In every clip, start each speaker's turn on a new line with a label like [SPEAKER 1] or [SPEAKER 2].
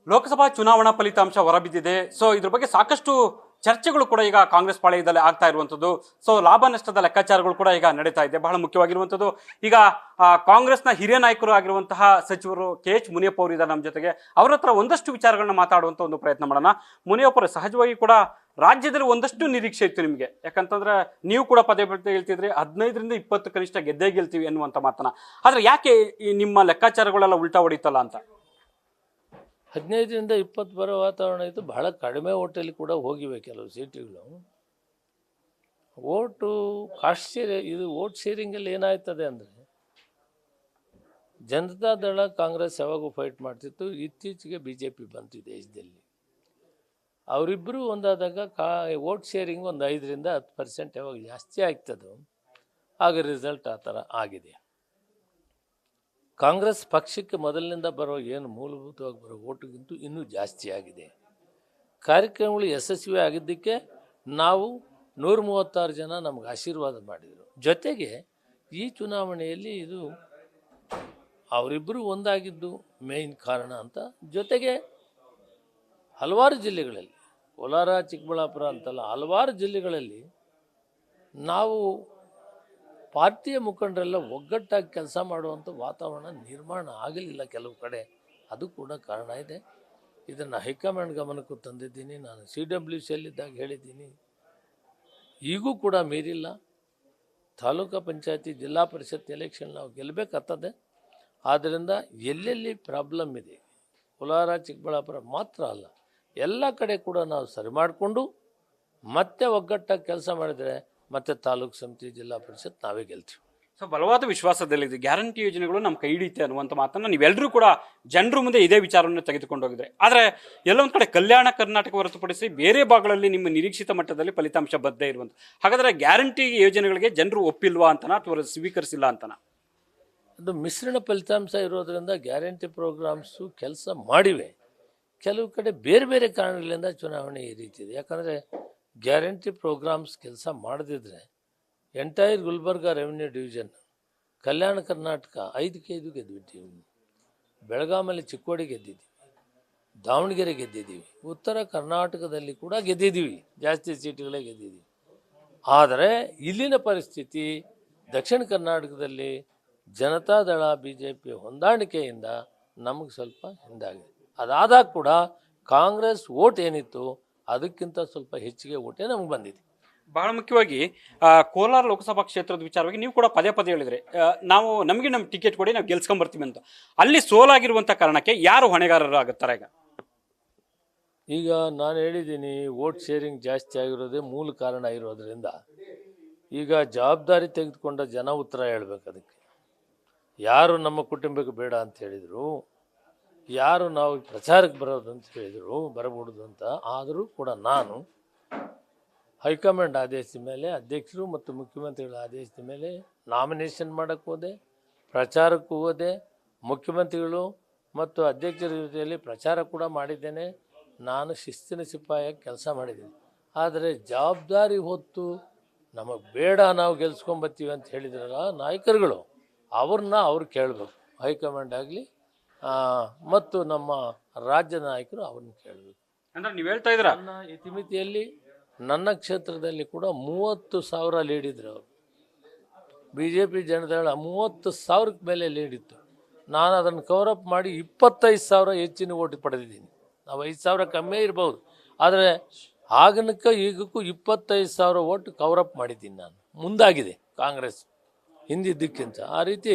[SPEAKER 1] ಲೋಕಸಭಾ ಚುನಾವಣಾ ಫಲಿತಾಂಶ ಹೊರಬಿದ್ದಿದೆ. ಸೊ ಇದ್ರ ಬಗ್ಗೆ ಸಾಕಷ್ಟು ಚರ್ಚೆಗಳು ಕೂಡ ಈಗ ಕಾಂಗ್ರೆಸ್ ಪಾಳೆಯದಲ್ಲಿ ಆಗ್ತಾ ಇರುವಂತದ್ದು. ಸೊ ಲಾಭ ನಷ್ಟದ ಲೆಕ್ಕಾಚಾರಗಳು ಕೂಡ ಈಗ ನಡೀತಾ ಇದೆ. ಬಹಳ ಮುಖ್ಯವಾಗಿರುವಂತದ್ದು ಈಗ ಕಾಂಗ್ರೆಸ್ನ ಹಿರಿಯ ನಾಯಕರು ಆಗಿರುವಂತಹ ಸಚಿವರು KH ಮುನಿಯಪ್ಪ ಅವರು ಇದ್ದಾರೆ ನಮ್ಮ ಜೊತೆಗೆ. ಅವರ ಹತ್ರ ಒಂದಷ್ಟು ವಿಚಾರಗಳನ್ನ ಮಾತಾಡುವಂತ ಒಂದು ಪ್ರಯತ್ನ ಮಾಡೋಣ. ಮುನಿಯಪ್ಪ ಅವರು, ಸಹಜವಾಗಿ ಕೂಡ ರಾಜ್ಯದಲ್ಲಿ ಒಂದಷ್ಟು ನಿರೀಕ್ಷೆ ಇತ್ತು ನಿಮಗೆ, ಯಾಕಂತಂದ್ರೆ ನೀವು ಕೂಡ ಪದೇ ಪದೇ ಹೇಳ್ತಿದ್ರಿ 15ರಿಂದ 20 ಕನಿಷ್ಠ ಗೆದ್ದೇ ಗೆಲ್ತೀವಿ ಅನ್ನುವಂತ ಮಾತನ್ನ. ಆದ್ರೆ ಯಾಕೆ ಈ ನಿಮ್ಮ ಲೆಕ್ಕಾಚಾರಗಳೆಲ್ಲ ಉಲ್ಟಾ ಹೊಡಿತಲ್ಲ ಅಂತ?
[SPEAKER 2] 15ರಿಂದ 20 ಬರೋ ವಾತಾವರಣ ಇತ್ತು. ಬಹಳ ಕಡಿಮೆ ಓಟಲ್ಲಿ ಕೂಡ ಹೋಗಿವೆ ಕೆಲವು ಸೀಟುಗಳು. ಓಟು ಕಾಸ್ಟ್ ಶೇರ್, ಇದು ಓಟ್ ಶೇರಿಂಗಲ್ಲಿ ಏನಾಯ್ತದೆ ಅಂದರೆ, ಜನತಾದಳ ಕಾಂಗ್ರೆಸ್ ಯಾವಾಗೂ ಫೈಟ್ ಮಾಡ್ತಿತ್ತು. ಇತ್ತೀಚೆಗೆ BJP ಬಂತು ಈ ದೇಶದಲ್ಲಿ. ಅವರಿಬ್ಬರು ಒಂದಾದಾಗ ಓಟ್ ಶೇರಿಂಗ್ ಒಂದು 5ರಿಂದ 10% ಯಾವಾಗ ಜಾಸ್ತಿ ಆಗ್ತದೋ ಆಗ ರಿಸಲ್ಟ್ ಆ ಥರ ಆಗಿದೆ. ಕಾಂಗ್ರೆಸ್ ಪಕ್ಷಕ್ಕೆ ಮೊದಲಿನಿಂದ ಬರೋ ಏನು ಮೂಲಭೂತವಾಗಿ ಬರೋ ಓಟಿಗಿಂತೂ ಇನ್ನೂ ಜಾಸ್ತಿ ಆಗಿದೆ. ಕಾರ್ಯಕ್ರಮಗಳು ಯಶಸ್ವಿ ಆಗಿದ್ದಕ್ಕೆ ನಾವು 136 ಜನ ನಮಗೆ ಆಶೀರ್ವಾದ ಮಾಡಿದರು. ಜೊತೆಗೆ ಈ ಚುನಾವಣೆಯಲ್ಲಿ ಇದು ಅವರಿಬ್ಬರು ಒಂದಾಗಿದ್ದು ಮೇಯ್ನ್ ಕಾರಣ ಅಂತ. ಜೊತೆಗೆ ಹಲವಾರು ಜಿಲ್ಲೆಗಳಲ್ಲಿ, ಕೋಲಾರ, ಚಿಕ್ಕಬಳ್ಳಾಪುರ ಅಂತಲ್ಲ, ಹಲವಾರು ಜಿಲ್ಲೆಗಳಲ್ಲಿ ನಾವು ಪಾರ್ಟಿಯ ಮುಖಂಡರೆಲ್ಲ ಒಗ್ಗಟ್ಟಾಗಿ ಕೆಲಸ ಮಾಡುವಂಥ ವಾತಾವರಣ ನಿರ್ಮಾಣ ಆಗಲಿಲ್ಲ ಕೆಲವು ಕಡೆ. ಅದು ಕೂಡ ಕಾರಣ ಇದೆ. ಇದನ್ನು ಹೈಕಮಾಂಡ್ ಗಮನಕ್ಕೂ ತಂದಿದ್ದೀನಿ. ನಾನು CWCಯಲ್ಲಿದ್ದಾಗ ಹೇಳಿದ್ದೀನಿ, ಈಗೂ ಕೂಡ ಮೀರಿಲ್ಲ. ತಾಲೂಕು ಪಂಚಾಯತಿ, ಜಿಲ್ಲಾ ಪರಿಷತ್ ಎಲೆಕ್ಷನ್ ನಾವು ಗೆಲ್ಲಬೇಕಾಗ್ತದೆ. ಆದ್ದರಿಂದ ಎಲ್ಲೆಲ್ಲಿ ಪ್ರಾಬ್ಲಮ್ ಇದೆ, ಕೋಲಾರ, ಚಿಕ್ಕಬಳ್ಳಾಪುರ ಮಾತ್ರ ಅಲ್ಲ, ಎಲ್ಲ ಕಡೆ ಕೂಡ ನಾವು ಸರಿ ಮಾಡಿಕೊಂಡು ಮತ್ತೆ ಒಗ್ಗಟ್ಟಾಗಿ ಕೆಲಸ ಮಾಡಿದರೆ ಮತ್ತೆ ತಾಲೂಕು ಸಮಿತಿ, ಜಿಲ್ಲಾ ಪರಿಷತ್ ನಾವೇ ಗೆಲ್ತೀವಿ.
[SPEAKER 1] ಸೊ ಬಲವಾದ ವಿಶ್ವಾಸದಲ್ಲಿದೆ, ಗ್ಯಾರಂಟಿ ಯೋಜನೆಗಳು ನಮ್ಮ ಕೈ ಹಿಡಿಯುತ್ತೆ ಅನ್ನುವಂಥ ಮಾತನ್ನು ನೀವೆಲ್ಲರೂ ಕೂಡ ಜನರ ಮುಂದೆ ಇದೇ ವಿಚಾರವನ್ನು ತೆಗೆದುಕೊಂಡು ಹೋಗಿದ್ರೆ. ಆದರೆ ಎಲ್ಲೊಂದು ಕಡೆ ಕಲ್ಯಾಣ ಕರ್ನಾಟಕ ಹೊರತುಪಡಿಸಿ ಬೇರೆ ಭಾಗಗಳಲ್ಲಿ ನಿಮ್ಮ ನಿರೀಕ್ಷಿತ ಮಟ್ಟದಲ್ಲಿ ಫಲಿತಾಂಶ ಬದ್ದೇ ಇರುವಂಥ, ಹಾಗಾದರೆ ಗ್ಯಾರಂಟಿ ಯೋಜನೆಗಳಿಗೆ ಜನರು ಒಪ್ಪಿಲ್ವಾ ಅಂತನಾ ಅಥವಾ ಸ್ವೀಕರಿಸಿಲ್ಲ ಅಂತನಾ?
[SPEAKER 2] ಅದು ಮಿಶ್ರಣ ಫಲಿತಾಂಶ ಇರೋದರಿಂದ ಗ್ಯಾರಂಟಿ ಪ್ರೋಗ್ರಾಮ್ಸು ಕೆಲಸ ಮಾಡಿವೆ. ಕೆಲವು ಕಡೆ ಬೇರೆ ಬೇರೆ ಕಾರಣಗಳಿಂದ ಚುನಾವಣೆ ಈ ರೀತಿ ಇದೆ. ಯಾಕಂದರೆ ಗ್ಯಾರಂಟಿ ಪ್ರೋಗ್ರಾಮ್ಸ್ ಕೆಲಸ ಮಾಡದಿದ್ದರೆ entire Gulbarga revenue division, Kalyana Karnataka 5ಕ್ಕೆ 5 ಗೆದ್ದುಬಿಟ್ಟಿವಿ. ಬೆಳಗಾಮಲ್ಲಿ Chikkodi ಗೆದ್ದಿದ್ದೀವಿ, Davanagere ಗೆದ್ದಿದ್ದೀವಿ, ಉತ್ತರ ಕರ್ನಾಟಕದಲ್ಲಿ ಕೂಡ ಗೆದ್ದಿದ್ದೀವಿ, ಜಾಸ್ತಿ ಸೀಟುಗಳೇ ಗೆದ್ದಿದ್ದೀವಿ. ಆದರೆ ಇಲ್ಲಿನ ಪರಿಸ್ಥಿತಿ ದಕ್ಷಿಣ ಕರ್ನಾಟಕದಲ್ಲಿ ಜನತಾದಳ BJP ಹೊಂದಾಣಿಕೆಯಿಂದ ನಮಗೆ ಸ್ವಲ್ಪ ಹಿಂದಾಗಿದೆ. ಅದಾದಾಗ ಕೂಡ ಕಾಂಗ್ರೆಸ್ ಓಟ್ ಏನಿತ್ತು ಅದಕ್ಕಿಂತ ಸ್ವಲ್ಪ ಹೆಚ್ಚಿಗೆ ಓಟೇ ನಮಗೆ ಬಂದಿದೆ.
[SPEAKER 1] ಬಹಳ ಮುಖ್ಯವಾಗಿ ಕೋಲಾರ ಲೋಕಸಭಾ ಕ್ಷೇತ್ರದ ವಿಚಾರವಾಗಿ ನೀವು ಕೂಡ ಪದೇ ಪದೇ ಹೇಳಿದ್ರೆ, ನಮಗೆ ನಮ್ಮ ಟಿಕೆಟ್ ಕೊಡಿ, ನಾವು ಗೆಲ್ಸ್ಕೊಂಡ್ಬರ್ತೀವಿ ಅಂತ. ಅಲ್ಲಿ ಸೋಲಾಗಿರುವಂಥ ಕಾರಣಕ್ಕೆ ಯಾರು ಹೊಣೆಗಾರರು ಆಗುತ್ತಾರೆ?
[SPEAKER 2] ಈಗ ನಾನು ಹೇಳಿದ್ದೀನಿ, ಓಟ್ ಶೇರಿಂಗ್ ಜಾಸ್ತಿ ಆಗಿರೋದೇ ಮೂಲ ಕಾರಣ ಇರೋದ್ರಿಂದ ಈಗ ಜವಾಬ್ದಾರಿ ತೆಗೆದುಕೊಂಡ ಜನ ಉತ್ತರ ಹೇಳ್ಬೇಕು. ಅದಕ್ಕೆ ಯಾರು ನಮ್ಮ ಕುಟುಂಬಕ್ಕೆ ಬೇಡ ಅಂತ ಹೇಳಿದರು, ಯಾರು ನಾವು ಪ್ರಚಾರಕ್ಕೆ ಬರೋದು ಅಂತ ಹೇಳಿದರು, ಬರಬಹುದು ಅಂತ. ಆದರೂ ಕೂಡ ನಾನು ಹೈಕಮಾಂಡ್ ಆದೇಶದ ಮೇಲೆ, ಅಧ್ಯಕ್ಷರು ಮತ್ತು ಮುಖ್ಯಮಂತ್ರಿಗಳ ಆದೇಶದ ಮೇಲೆ ನಾಮಿನೇಷನ್ ಮಾಡೋಕ್ಕೆ ಹೋದೆ, ಪ್ರಚಾರಕ್ಕೂ ಹೋದೆ. ಮುಖ್ಯಮಂತ್ರಿಗಳು ಮತ್ತು ಅಧ್ಯಕ್ಷರ ಜೊತೆಯಲ್ಲಿ ಪ್ರಚಾರ ಕೂಡ ಮಾಡಿದ್ದೇನೆ. ನಾನು ಶಿಸ್ತಿನ ಸಿಪಾಯಿಯಾಗಿ ಕೆಲಸ ಮಾಡಿದ್ದೀನಿ. ಆದರೆ ಜವಾಬ್ದಾರಿ ಹೊತ್ತು ನಮಗೆ ಬೇಡ, ನಾವು ಗೆಲ್ಸ್ಕೊಂಬತ್ತೀವಿ ಅಂತ ಹೇಳಿದ್ರಲ್ಲ ನಾಯಕರುಗಳು, ಅವ್ರು ಕೇಳಬೇಕು. ಹೈಕಮಾಂಡ್ ಆಗಲಿ ಮತ್ತು ನಮ್ಮ ರಾಜ್ಯ ನಾಯಕರು ಅವ್ರನ್ನ ಕೇಳಬೇಕು.
[SPEAKER 1] ಅಂದ್ರೆ ನೀವು ಹೇಳ್ತಾ ಇದ್ದೀರಾ,
[SPEAKER 2] ನನ್ನ ಇತಿಮಿತಿಯಲ್ಲಿ ನನ್ನ ಕ್ಷೇತ್ರದಲ್ಲಿ ಕೂಡ 30,000 ಲೀಡ್ ಇದ್ರು ಅವರು. BJP ಜನತಾದಳ 30,000ಕ್ಕೆ ಮೇಲೆ ಲೀಡ್ ಇತ್ತು. ನಾನು ಅದನ್ನು ಕವರಪ್ ಮಾಡಿ 25,000 ಹೆಚ್ಚಿನ ಓಟ್ ಪಡೆದಿದ್ದೀನಿ. ನಾವು 5,000 ಕಮ್ಮಿ ಇರ್ಬೋದು, ಆದರೆ ಆಗನಕ್ಕೆ ಈಗಕ್ಕೂ 25,000 ಓಟ್ ಕವರಪ್ ಮಾಡಿದ್ದೀನಿ. ನಾನು ಮುಂದಾಗಿದೆ ಕಾಂಗ್ರೆಸ್ ಹಿಂದಿದ್ದಕ್ಕಿಂತ. ಆ ರೀತಿ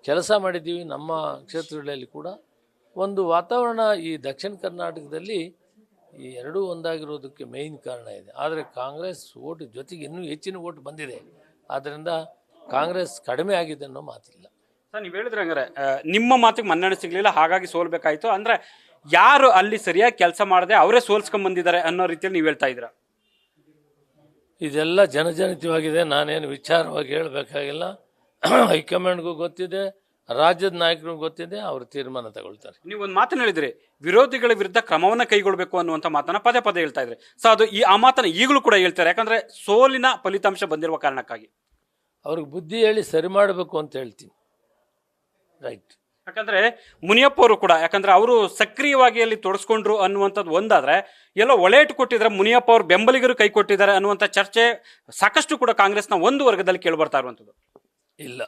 [SPEAKER 2] ಕೆಲಸ ಮಾಡಿದ್ದೀವಿ. ನಮ್ಮ ಕ್ಷೇತ್ರಗಳಲ್ಲಿ ಕೂಡ ಒಂದು ವಾತಾವರಣ ಈ ದಕ್ಷಿಣ ಕರ್ನಾಟಕದಲ್ಲಿ ಈ ಎರಡೂ ಒಂದಾಗಿರೋದಕ್ಕೆ ಮೇಯ್ನ್ ಕಾರಣ ಇದೆ. ಆದರೆ ಕಾಂಗ್ರೆಸ್ ಓಟ್ ಜೊತೆಗೆ ಇನ್ನೂ ಹೆಚ್ಚಿನ ಓಟ್ ಬಂದಿದೆ. ಆದ್ದರಿಂದ ಕಾಂಗ್ರೆಸ್ ಕಡಿಮೆ ಆಗಿದೆ ಅನ್ನೋ ಮಾತಿಲ್ಲ.
[SPEAKER 1] ಸರ್, ನೀವು ಹೇಳಿದ್ರೆ ಹಂಗಾರೆ ನಿಮ್ಮ ಮಾತಿಗೆ ಮನ್ನಣೆ ಸಿಗಲಿಲ್ಲ, ಹಾಗಾಗಿ ಸೋಲ್ಬೇಕಾಯ್ತು ಅಂದರೆ ಯಾರು ಅಲ್ಲಿ ಸರಿಯಾಗಿ ಕೆಲಸ ಮಾಡದೆ ಅವರೇ ಸೋಲ್ಸ್ಕೊಂಡ್ಬಂದಿದ್ದಾರೆ ಅನ್ನೋ ರೀತಿಯಲ್ಲಿ ನೀವು ಹೇಳ್ತಾ ಇದ್ದೀರಾ?
[SPEAKER 2] ಇದೆಲ್ಲ ಜನಜನಿತವಾಗಿದೆ. ನಾನೇನು ವಿಚಾರವಾಗಿ ಹೇಳಬೇಕಾಗಿಲ್ಲ. ಹೈಕಮಾಂಡ್ಗೂ ಗೊತ್ತಿದೆ, ರಾಜ್ಯದ ನಾಯಕರಿಗೂ ಗೊತ್ತಿದೆ, ಅವರು ತೀರ್ಮಾನ ತಗೊಳ್ತಾರೆ.
[SPEAKER 1] ನೀವು ಒಂದು ಮಾತನ್ನು ಹೇಳಿದ್ರಿ, ವಿರೋಧಿಗಳ ವಿರುದ್ಧ ಕ್ರಮವನ್ನು ಕೈಗೊಳ್ಳಬೇಕು ಅನ್ನುವಂಥ ಮಾತನ್ನ ಪದೇ ಪದೇ ಹೇಳ್ತಾ ಇದ್ರಿ. ಸೊ ಅದು ಆ ಮಾತನ್ನು ಈಗಲೂ ಕೂಡ ಹೇಳ್ತಾರೆ, ಯಾಕಂದ್ರೆ ಸೋಲಿನ ಫಲಿತಾಂಶ ಬಂದಿರುವ ಕಾರಣಕ್ಕಾಗಿ.
[SPEAKER 2] ಅವ್ರಿಗೆ ಬುದ್ಧಿ ಹೇಳಿ ಸರಿ ಮಾಡಬೇಕು ಅಂತ ಹೇಳ್ತೀನಿ. ರೈಟ್.
[SPEAKER 1] ಯಾಕಂದ್ರೆ ಮುನಿಯಪ್ಪ ಅವರು ಕೂಡ, ಯಾಕಂದ್ರೆ ಅವರು ಸಕ್ರಿಯವಾಗಿ ಅಲ್ಲಿ ತೊಡಸ್ಕೊಂಡ್ರು ಅನ್ನುವಂಥದ್ದು ಒಂದಾದ್ರೆ, ಎಲ್ಲೋ ಒಳೇಟು ಕೊಟ್ಟಿದ್ರೆ ಮುನಿಯಪ್ಪ ಅವರು ಬೆಂಬಲಿಗರು ಕೈ ಕೊಟ್ಟಿದ್ದಾರೆ ಅನ್ನುವಂಥ ಚರ್ಚೆ ಸಾಕಷ್ಟು ಕೂಡ ಕಾಂಗ್ರೆಸ್ನ ಒಂದು ವರ್ಗದಲ್ಲಿ ಕೇಳಿ ಬರ್ತಾ ಇರುವಂಥದ್ದು.
[SPEAKER 2] ಇಲ್ಲ,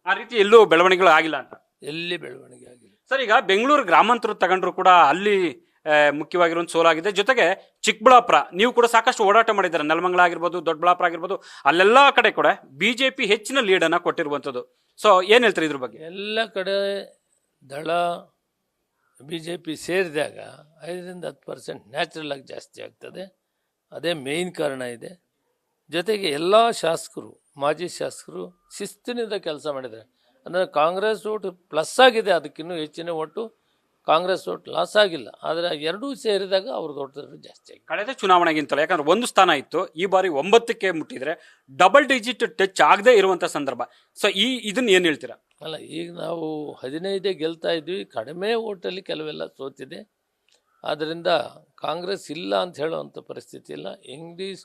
[SPEAKER 1] ಆ ರೀತಿ ಎಲ್ಲೂ ಬೆಳವಣಿಗೆಗಳು ಆಗಿಲ್ಲ ಅಂತ.
[SPEAKER 2] ಎಲ್ಲಿ ಬೆಳವಣಿಗೆ ಆಗಿಲ್ಲ
[SPEAKER 1] ಸರ್. ಈಗ ಬೆಂಗಳೂರು ಗ್ರಾಮಾಂತರ ತಗೊಂಡ್ರು ಕೂಡ ಅಲ್ಲಿ ಮುಖ್ಯವಾಗಿರುವಂಥ ಸೋಲಾಗಿದೆ. ಜೊತೆಗೆ ಚಿಕ್ಕಬಳ್ಳಾಪುರ ನೀವು ಕೂಡ ಸಾಕಷ್ಟು ಓಡಾಟ ಮಾಡಿದ್ದಾರೆ, ನೆಲಮಂಗಲ ಆಗಿರ್ಬೋದು, ದೊಡ್ಡಬಳ್ಳಾಪುರ ಆಗಿರ್ಬೋದು, ಅಲ್ಲೆಲ್ಲ ಕಡೆ ಕೂಡ ಬಿಜೆಪಿ ಹೆಚ್ಚಿನ ಲೀಡನ್ನು ಕೊಟ್ಟಿರುವಂಥದ್ದು. ಸೊ ಏನು ಹೇಳ್ತಾರೆ ಇದ್ರ ಬಗ್ಗೆ?
[SPEAKER 2] ಎಲ್ಲ ಕಡೆ ದಳ ಬಿ ಜೆ ಪಿ ಸೇರಿದಾಗ 5-10% ನ್ಯಾಚುರಲ್ ಆಗಿ ಜಾಸ್ತಿ ಆಗ್ತದೆ. ಅದೇ ಮೇಯ್ನ್ ಕಾರಣ ಇದೆ. ಜೊತೆಗೆ ಎಲ್ಲ ಶಾಸಕರು, ಮಾಜಿ ಶಾಸಕರು ಶಿಸ್ತಿನಿಂದ ಕೆಲಸ ಮಾಡಿದ್ದಾರೆ. ಅಂದರೆ ಕಾಂಗ್ರೆಸ್ ಓಟ್ ಪ್ಲಸ್ ಆಗಿದೆ, ಅದಕ್ಕಿನ್ನೂ ಹೆಚ್ಚಿನ ಓಟು ಕಾಂಗ್ರೆಸ್ ಓಟ್ ಲಾಸ್ ಆಗಿಲ್ಲ. ಆದರೆ ಎರಡೂ ಸೇರಿದಾಗ ಅವ್ರದ್ದು ಓಟ್ ಜಾಸ್ತಿ ಆಗಿದೆ
[SPEAKER 1] ಕಳೆದ ಚುನಾವಣೆಗಿಂತಲೇ. ಯಾಕಂದ್ರೆ 1 ಸ್ಥಾನ ಇತ್ತು, ಈ ಬಾರಿ 9ಕ್ಕೆ ಮುಟ್ಟಿದ್ರೆ ಡಬಲ್ ಡಿಜಿಟ್ ಟಚ್ ಆಗದೆ ಇರುವಂಥ ಸಂದರ್ಭ. ಸೊ ಇದನ್ನ ಏನು ಹೇಳ್ತೀರಾ?
[SPEAKER 2] ಅಲ್ಲ, ಈಗ ನಾವು 15 ಗೆಲ್ತಾ ಇದ್ವಿ, ಕಡಿಮೆ ಓಟಲ್ಲಿ ಕೆಲವೆಲ್ಲ ಸೋತಿದೆ. ಆದ್ದರಿಂದ ಕಾಂಗ್ರೆಸ್ ಇಲ್ಲ ಅಂತ ಹೇಳುವಂಥ ಪರಿಸ್ಥಿತಿ ಇಲ್ಲ. ಇಂಗ್ಲೀಷ್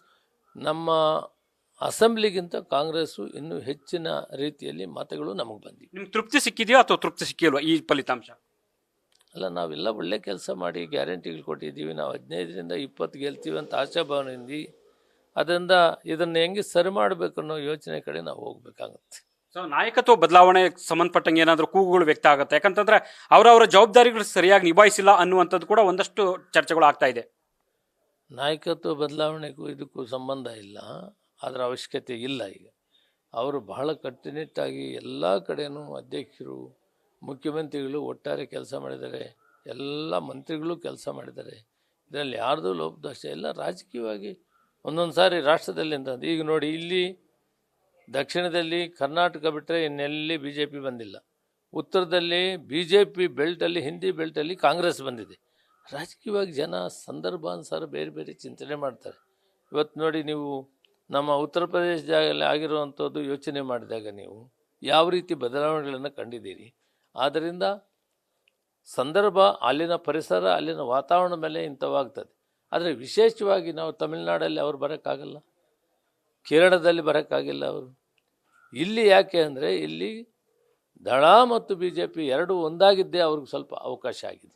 [SPEAKER 2] ನಮ್ಮ ಅಸೆಂಬ್ಲಿಗಿಂತ ಕಾಂಗ್ರೆಸ್ಸು ಇನ್ನೂ ಹೆಚ್ಚಿನ ರೀತಿಯಲ್ಲಿ ಮತಗಳು ನಮಗೆ ಬಂದಿವೆ.
[SPEAKER 1] ನಿಮ್ಗೆ ತೃಪ್ತಿ ಸಿಕ್ಕಿದೆಯೋ ಅಥವಾ ತೃಪ್ತಿ ಸಿಕ್ಕಿಲ್ವಾ ಈ ಫಲಿತಾಂಶ?
[SPEAKER 2] ಅಲ್ಲ, ನಾವೆಲ್ಲ ಒಳ್ಳೆ ಕೆಲಸ ಮಾಡಿ ಗ್ಯಾರಂಟಿಗಳು ಕೊಟ್ಟಿದ್ದೀವಿ. ನಾವು 15-20 ಗೆಲ್ತೀವಿ ಅಂತ ಆಶಾಭಾವನೆಯಿಂದ, ಅದರಿಂದ ಇದನ್ನು ಹೆಂಗೆ ಸರಿ ಮಾಡಬೇಕು ಅನ್ನೋ ಯೋಚನೆ ಕಡೆ ನಾವು ಹೋಗ್ಬೇಕಾಗುತ್ತೆ.
[SPEAKER 1] ಸೊ ನಾಯಕತ್ವ ಬದಲಾವಣೆ ಸಂಬಂಧಪಟ್ಟಂಗೆ ಏನಾದರೂ ಕೂಗುಗಳು ವ್ಯಕ್ತ ಆಗುತ್ತೆ? ಯಾಕಂತಂದ್ರೆ ಅವರವರ ಜವಾಬ್ದಾರಿಗಳು ಸರಿಯಾಗಿ ನಿಭಾಯಿಸಿಲ್ಲ ಅನ್ನುವಂಥದ್ದು ಕೂಡ ಒಂದಷ್ಟು ಚರ್ಚೆಗಳು ಆಗ್ತಾ ಇದೆ.
[SPEAKER 2] ನಾಯಕತ್ವ ಬದಲಾವಣೆಗೂ ಇದಕ್ಕೂ ಸಂಬಂಧ ಇಲ್ಲ, ಅದರ ಅವಶ್ಯಕತೆ ಇಲ್ಲ. ಈಗ ಅವರು ಬಹಳ ಕಟ್ಟುನಿಟ್ಟಾಗಿ ಎಲ್ಲ ಕಡೆಯೂ ಅಧ್ಯಕ್ಷರು, ಮುಖ್ಯಮಂತ್ರಿಗಳು ಒಟ್ಟಾರೆ ಕೆಲಸ ಮಾಡಿದ್ದಾರೆ, ಎಲ್ಲ ಮಂತ್ರಿಗಳು ಕೆಲಸ ಮಾಡಿದ್ದಾರೆ. ಇದರಲ್ಲಿ ಯಾರ್ದು ಲೋಪದೋಷ ಇಲ್ಲ. ರಾಜಕೀಯವಾಗಿ ಒಂದೊಂದು ಸಾರಿ ರಾಷ್ಟ್ರದಲ್ಲಿ ಅಂತಂದು ಈಗ ನೋಡಿ, ಇಲ್ಲಿ ದಕ್ಷಿಣದಲ್ಲಿ ಕರ್ನಾಟಕ ಬಿಟ್ಟರೆ ಇನ್ನೆಲ್ಲಿ ಬಿ ಜೆ ಪಿ ಬಂದಿಲ್ಲ. ಉತ್ತರದಲ್ಲಿ ಬಿ ಜೆ ಪಿ ಬೆಲ್ಟಲ್ಲಿ, ಹಿಂದಿ ಬೆಲ್ಟಲ್ಲಿ ಕಾಂಗ್ರೆಸ್ ಬಂದಿದೆ. ರಾಜಕೀಯವಾಗಿ ಜನ ಸಂದರ್ಭಾನುಸಾರ ಬೇರೆ ಬೇರೆ ಚಿಂತನೆ ಮಾಡ್ತಾರೆ. ಇವತ್ತು ನೋಡಿ, ನೀವು ನಮ್ಮ ಉತ್ತರ ಪ್ರದೇಶದಲ್ಲಿ ಆಗಿರುವಂಥದ್ದು ಯೋಚನೆ ಮಾಡಿದಾಗ ನೀವು ಯಾವ ರೀತಿ ಬದಲಾವಣೆಗಳನ್ನು ಕಂಡಿದ್ದೀರಿ. ಆದ್ದರಿಂದ ಸಂದರ್ಭ, ಅಲ್ಲಿನ ಪರಿಸರ, ಅಲ್ಲಿನ ವಾತಾವರಣ ಮೇಲೆ ಇಂಥವಾಗ್ತದೆ. ಆದರೆ ವಿಶೇಷವಾಗಿ ನಾವು ತಮಿಳುನಾಡಲ್ಲಿ ಅವ್ರು ಬರೋಕ್ಕಾಗಲ್ಲ, ಕೇರಳದಲ್ಲಿ ಬರೋಕ್ಕಾಗಿಲ್ಲ ಅವರು. ಇಲ್ಲಿ ಯಾಕೆ ಅಂದರೆ ಇಲ್ಲಿ ದಳ ಮತ್ತು ಬಿ ಜೆ ಪಿ ಎರಡೂ ಒಂದಾಗಿದ್ದೇ ಅವ್ರಿಗೆ ಸ್ವಲ್ಪ ಅವಕಾಶ ಆಗಿದೆ.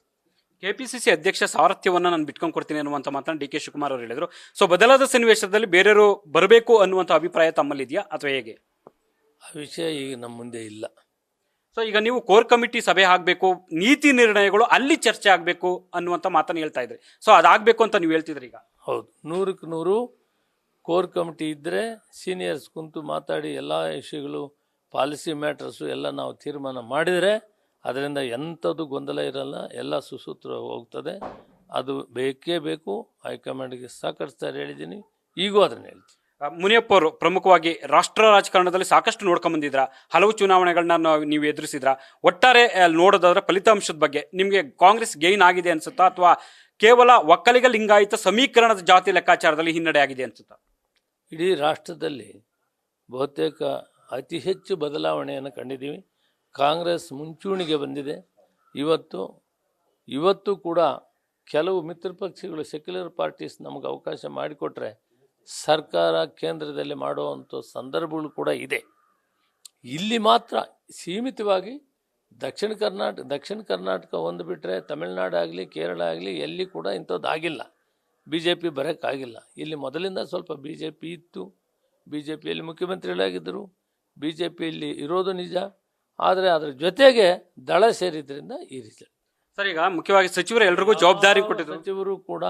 [SPEAKER 1] ಕೆಪಿಸಿಸಿ ಅಧ್ಯಕ್ಷ ಸಾರಥ್ಯವನ್ನು ನಾನು ಬಿಟ್ಕೊಂಡು ಕೊಡ್ತೀನಿ ಅನ್ನುವಂಥ ಮಾತನ್ನು ಡಿ ಕೆ ಶಿವಕುಮಾರ್ ಅವರು ಹೇಳಿದರು. ಸೊ ಬದಲಾದ ಸನ್ನಿವೇಶದಲ್ಲಿ ಬೇರೆಯವರು ಬರಬೇಕು ಅನ್ನುವಂಥ ಅಭಿಪ್ರಾಯ ತಮ್ಮಲ್ಲಿದೆಯಾ ಅಥವಾ ಹೇಗೆ?
[SPEAKER 2] ಆ ವಿಷಯ ಈಗ ನಮ್ಮ ಮುಂದೆ ಇಲ್ಲ.
[SPEAKER 1] ಸೊ ಈಗ ನೀವು ಕೋರ್ ಕಮಿಟಿ ಸಭೆ ಆಗಬೇಕು, ನೀತಿ ನಿರ್ಣಯಗಳು ಅಲ್ಲಿ ಚರ್ಚೆ ಆಗಬೇಕು ಅನ್ನುವಂಥ ಮಾತನ್ನು ಹೇಳ್ತಾ ಇದ್ರಿ. ಸೊ ಅದಾಗಬೇಕು ಅಂತ ನೀವು ಹೇಳ್ತಿದ್ರಿ. ಈಗ
[SPEAKER 2] ಹೌದು, 100ಕ್ಕೆ 100 ಕೋರ್ ಕಮಿಟಿ ಇದ್ದರೆ ಸೀನಿಯರ್ಸ್ ಕುಂತು ಮಾತಾಡಿ ಎಲ್ಲ ಇಶ್ಯೂಗಳು, ಪಾಲಿಸಿ ಮ್ಯಾಟ್ರಸ್ಸು ಎಲ್ಲ ನಾವು ತೀರ್ಮಾನ ಮಾಡಿದರೆ ಅದರಿಂದ ಎಂಥದ್ದು ಗೊಂದಲ ಇರಲ್ಲ, ಎಲ್ಲ ಸುಸೂತ್ರ ಹೋಗ್ತದೆ. ಅದು ಬೇಕೇ ಬೇಕು. ಹೈಕಮಾಂಡ್ಗೆ ಸಾಕಷ್ಟು ಸಾರಿ ಹೇಳಿದ್ದೀನಿ, ಈಗೂ ಅದನ್ನು ಹೇಳ್ತೀನಿ.
[SPEAKER 1] ಮುನಿಯಪ್ಪ ಅವರು ಪ್ರಮುಖವಾಗಿ ರಾಷ್ಟ್ರ ರಾಜಕಾರಣದಲ್ಲಿ ಸಾಕಷ್ಟು ನೋಡ್ಕೊಂಬಂದಿದ್ರ, ಹಲವು ಚುನಾವಣೆಗಳನ್ನ ನೀವು ಎದುರಿಸಿದ್ರ. ಒಟ್ಟಾರೆ ನೋಡೋದಾದ್ರೆ ಫಲಿತಾಂಶದ ಬಗ್ಗೆ ನಿಮಗೆ ಕಾಂಗ್ರೆಸ್ ಗೈನ್ ಆಗಿದೆ ಅನ್ಸುತ್ತಾ ಅಥವಾ ಕೇವಲ ಒಕ್ಕಲಿಗ ಲಿಂಗಾಯತ ಸಮೀಕರಣದ ಜಾತಿ ಲೆಕ್ಕಾಚಾರದಲ್ಲಿ ಹಿನ್ನಡೆ ಆಗಿದೆ ಅನ್ಸುತ್ತಾ?
[SPEAKER 2] ಇಡೀ ರಾಷ್ಟ್ರದಲ್ಲಿ ಬಹುತೇಕ ಅತಿ ಹೆಚ್ಚು ಬದಲಾವಣೆಯನ್ನು ಕಂಡಿದ್ದೀವಿ. ಕಾಂಗ್ರೆಸ್ ಮುಂಚೂಣಿಗೆ ಬಂದಿದೆ. ಇವತ್ತು ಕೂಡ ಕೆಲವು ಮಿತ್ರ ಪಕ್ಷಗಳು, ಸೆಕ್ಯುಲರ್ ಪಾರ್ಟೀಸ್ ನಮಗೆ ಅವಕಾಶ ಮಾಡಿಕೊಟ್ರೆ ಸರ್ಕಾರ ಕೇಂದ್ರದಲ್ಲಿ ಮಾಡುವಂಥ ಸಂದರ್ಭಗಳು ಕೂಡ ಇದೆ. ಇಲ್ಲಿ ಮಾತ್ರ ಸೀಮಿತವಾಗಿ ದಕ್ಷಿಣ ಕರ್ನಾಟಕ ಒಂದು ಬಿಟ್ಟರೆ ತಮಿಳುನಾಡು ಆಗಲಿ, ಕೇರಳ ಆಗಲಿ, ಎಲ್ಲಿ ಕೂಡ ಇಂಥದ್ದು ಆಗಿಲ್ಲ. ಬಿ ಜೆ ಪಿ ಬರೋಕ್ಕಾಗಿಲ್ಲ. ಇಲ್ಲಿ ಮೊದಲಿಂದ ಸ್ವಲ್ಪ ಬಿ ಜೆ ಪಿ ಇತ್ತು, ಬಿ ಜೆ ಪಿಯಲ್ಲಿ ಮುಖ್ಯಮಂತ್ರಿಗಳಾಗಿದ್ದರು, ಬಿ ಜೆ ಪಿಯಲ್ಲಿ ಇರೋದು ನಿಜ. ಆದರೆ ಅದರ ಜೊತೆಗೆ ದಳ ಸೇರಿದ್ರಿಂದ ಈ ರೀತಿ.
[SPEAKER 1] ಸರ್, ಈಗ ಮುಖ್ಯವಾಗಿ ಸಚಿವರು ಎಲ್ರಿಗೂ ಜವಾಬ್ದಾರಿ ಕೊಟ್ಟಿದ್ರು.
[SPEAKER 2] ಸಚಿವರು ಕೂಡ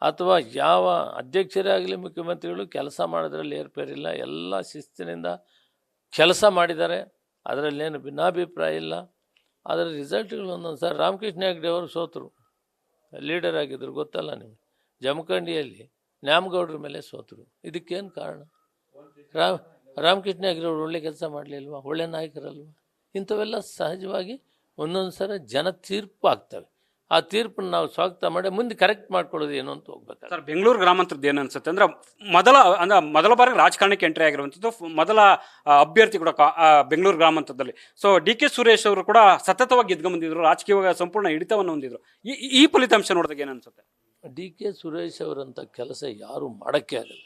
[SPEAKER 2] ಅಥವಾ ಯಾವ ಅಧ್ಯಕ್ಷರೇ ಆಗಲಿ ಮುಖ್ಯಮಂತ್ರಿಗಳು ಕೆಲಸ ಮಾಡೋದ್ರಲ್ಲಿ ಏರ್ಪೇರಿಲ್ಲ. ಎಲ್ಲ ಶಿಸ್ತಿನಿಂದ ಕೆಲಸ ಮಾಡಿದ್ದಾರೆ, ಅದರಲ್ಲೇನು ಭಿನ್ನಾಭಿಪ್ರಾಯ ಇಲ್ಲ. ಅದರ ರಿಸಲ್ಟ್ಗಳು ಒಂದೊಂದು ಸಾರಿ ರಾಮಕೃಷ್ಣ ಹೆಗಡೆ ಅವರು ಸೋತರು, ಲೀಡರ್ ಆಗಿದ್ದರು, ಗೊತ್ತಲ್ಲ ನಿಮಗೆ. ಜಮಖಂಡಿಯಲ್ಲಿ ನ್ಯಾಮಗೌಡರ ಮೇಲೆ ಸೋತರು. ಇದಕ್ಕೇನು ಕಾರಣ? ರಾಮಕೃಷ್ಣ ಹೆಗಡೆ ಅವರು ಒಳ್ಳೆ ಕೆಲಸ ಮಾಡಲಿಲ್ವಾ? ಒಳ್ಳೆ ನಾಯಕರಲ್ವ? ಇಂಥವೆಲ್ಲ ಸಹಜವಾಗಿ ಒಂದೊಂದು ಸಲ ಜನ ತೀರ್ಪು ಆಗ್ತವೆ. ಆ ತೀರ್ಪನ್ನು ನಾವು ಸ್ವಾಗತ ಮಾಡಿ ಮುಂದೆ ಕರೆಕ್ಟ್ ಮಾಡ್ಕೊಳ್ಳೋದು ಏನು ಅಂತ ಹೋಗ್ಬೇಕು.
[SPEAKER 1] ಸರ್, ಬೆಂಗಳೂರು ಗ್ರಾಮಾಂತರದ್ದು ಏನು ಅನ್ಸುತ್ತೆ ಅಂದರೆ ಮೊದಲ ಬಾರಿ ರಾಜಕಾರಣಕ್ಕೆ ಎಂಟ್ರಿ ಆಗಿರುವಂಥದ್ದು ಮೊದಲ ಅಭ್ಯರ್ಥಿ ಕೂಡ ಬೆಂಗಳೂರು ಗ್ರಾಮಾಂತರದಲ್ಲಿ. ಸೊ ಡಿ ಕೆ ಸುರೇಶ್ ಅವರು ಕೂಡ ಸತತವಾಗಿ ಗೆದ್ಕೊಂಡ್ಬಂದಿದ್ರು, ರಾಜಕೀಯ ಸಂಪೂರ್ಣ ಹಿಡಿತವನ್ನು ಹೊಂದಿದ್ರು. ಈ ಫಲಿತಾಂಶ ನೋಡಿದಾಗ ಏನು ಅನ್ಸುತ್ತೆ?
[SPEAKER 2] ಡಿ ಕೆ ಸುರೇಶ್ ಅವರಂಥ ಕೆಲಸ ಯಾರೂ ಮಾಡೋಕ್ಕೆ ಆಗಲ್ಲ.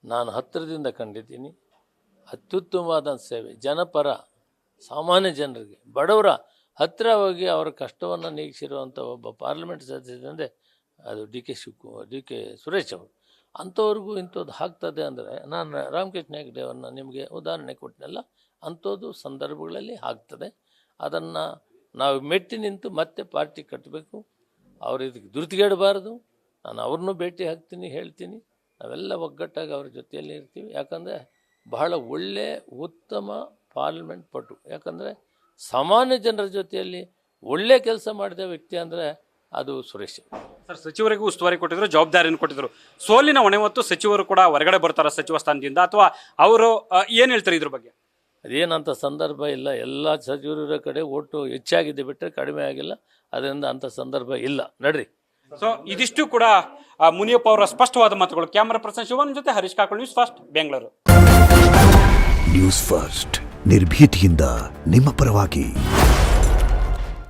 [SPEAKER 2] ನಾನು ಹತ್ತಿರದಿಂದ ಕಂಡಿದ್ದೀನಿ. ಅತ್ಯುತ್ತಮವಾದ ಸೇವೆ, ಜನಪರ ಸಾಮಾನ್ಯ ಜನರಿಗೆ ಬಡವರ ಹತ್ತಿರ ಹೋಗಿ ಅವರ ಕಷ್ಟವನ್ನು ನೀಗಿಸಿರುವಂಥ ಒಬ್ಬ ಪಾರ್ಲಿಮೆಂಟ್ ಸದಸ್ಯರಂದರೆ ಅದು ಡಿ ಕೆ ಸುರೇಶ್ ಅವರು. ಅಂಥವ್ರಿಗೂ ಇಂಥದ್ದು ಆಗ್ತದೆ ಅಂದರೆ ನಾನು ರಾಮಕೃಷ್ಣ ಹೆಗಡೆ ಅವ್ರನ್ನ ನಿಮಗೆ ಉದಾಹರಣೆ ಕೊಟ್ಟನೆಲ್ಲ, ಅಂಥದ್ದು ಸಂದರ್ಭಗಳಲ್ಲಿ ಆಗ್ತದೆ. ಅದನ್ನು ನಾವು ಮೆಟ್ಟಿ ನಿಂತು ಮತ್ತೆ ಪಾರ್ಟಿ ಕಟ್ಟಬೇಕು. ಅವ್ರು ಇದಕ್ಕೆ ಧೃತಿಗೆಡಬಾರ್ದು. ನಾನು ಅವ್ರನ್ನೂ ಭೇಟಿ ಹಾಕ್ತೀನಿ, ಹೇಳ್ತೀನಿ, ನಾವೆಲ್ಲ ಒಗ್ಗಟ್ಟಾಗಿ ಅವ್ರ ಜೊತೆಯಲ್ಲಿ ಇರ್ತೀವಿ. ಯಾಕಂದರೆ ಬಹಳ ಒಳ್ಳೆಯ ಉತ್ತಮ ಪಾರ್ಲಿಮೆಂಟ್ ಪಟು. ಯಾಕಂದರೆ ಸಾಮಾನ್ಯ ಜನರ ಜೊತೆಯಲ್ಲಿ ಒಳ್ಳೆ ಕೆಲಸ ಮಾಡಿದ ವ್ಯಕ್ತಿ ಅಂದರೆ ಅದು ಸುರೇಶ್.
[SPEAKER 1] ಸರ್, ಸಚಿವರಿಗೂ ಉಸ್ತುವಾರಿ ಕೊಟ್ಟಿದ್ರು, ಜವಾಬ್ದಾರಿಯನ್ನು ಕೊಟ್ಟಿದ್ರು. ಸೋಲಿನ ಹೊಣೆ ಹೊತ್ತು ಸಚಿವರು ಕೂಡ ಹೊರಗಡೆ ಬರ್ತಾರೆ ಸಚಿವ ಸ್ಥಾನದಿಂದ, ಅಥವಾ ಅವರು ಏನು ಹೇಳ್ತಾರೆ ಇದ್ರ ಬಗ್ಗೆ?
[SPEAKER 2] ಅದೇನಂಥ ಸಂದರ್ಭ ಇಲ್ಲ. ಎಲ್ಲ ಸಚಿವರ ಕಡೆ ಓಟು ಹೆಚ್ಚಾಗಿದೆ ಬಿಟ್ಟರೆ ಕಡಿಮೆ ಆಗಿಲ್ಲ. ಅದರಿಂದ ಅಂಥ ಸಂದರ್ಭ ಇಲ್ಲ. ನಡ್ರಿ.
[SPEAKER 1] ಸೊ ಇದಿಷ್ಟು ಕೂಡ ಮುನಿಯಪ್ಪ ಅವರ ಸ್ಪಷ್ಟವಾದ ಮಾತುಗಳು. ಕ್ಯಾಮರಾ ಪರ್ಸನ್ ಶಿವನ್ ಜೊತೆ Harish Kakul, news first, Bengaluru.
[SPEAKER 3] News first, ನಿರ್ಭೀತಿಯಿಂದ ನಿಮ್ಮ ಪರವಾಗಿ.